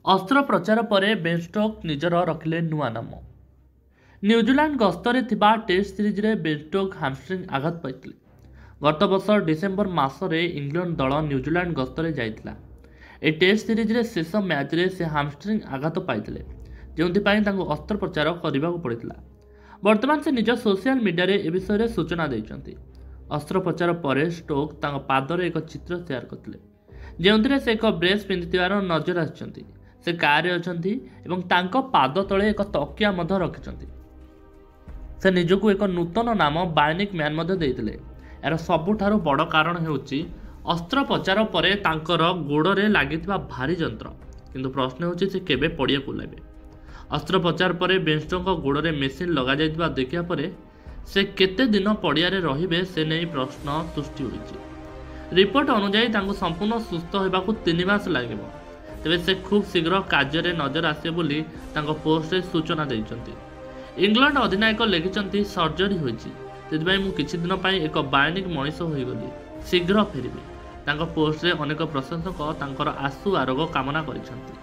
अस्त्रोपचार पर Ben Stokes निजर रखिले नुआ नाम। न्यूजीलैंड गस्तरे थिबा टेस्ट सीरीज रे बेन स्टोक्स हामस्ट्रिंग आघात पाइथिले। गत वर्ष डिसेम्बर मासरे इंग्लैंड दल न्यूजीलैंड गस्तरे जाइथिला। ए टेस्ट सीरीज रे शेष मैच रे से हामस्ट्रिंग आघात पाइथिले, जोंथिपाई तांको अस्त्रोपचार करबाको पड़िथिला। वर्तमान से निज सोशल मीडिया रे ए विषय रे सूचना दैछंती। अस्त्रोपचार पर स्टोक्स तांको पादरे एक चित्र शेयर करथिले, जेउंथिरे से एक ब्रेस पिंधिथिबार नजर आछंती। से कार अछंती एवं तांको पाद तले एक तकिया मध्य रखिछंती। से निजकु एक नूतन नाम बायोनिक मैन मध्य देइथिले। यार सबुठारु बड़ कारण हेउची अस्त्रोपचार परे तांकर गोड़रे लागिथिबा भारी यंत्र। किंतु प्रश्न हेउची से केबे पड़िया कुलाबे। अस्त्रोपचार परे बेन स्टोक्स गोड़रे मेसिन लगा जाइथिबा देखिया परे से केते दिन पड़िया रे रहिबे से नै प्रश्न सृष्टि होइछि। रिपोर्ट अनुसार तांको संपूर्ण सुस्थ होबाकू 3 मास लागिबो। तेबे से खूब शीघ्र कार्य नजर आसे बोली तांको पोस्ट रे सूचना दैछंती। इंग्लैंड अधिनायक लिखिछंती सर्जरी होइछि, तेतिबाई मु किछि दिन पई एक बायोनिक मनीष होई गली, शीघ्र फेरिबे। तांको पोस्ट रे अनेक प्रशंसक तांकर आशु आरोग्य कामना करिछंती।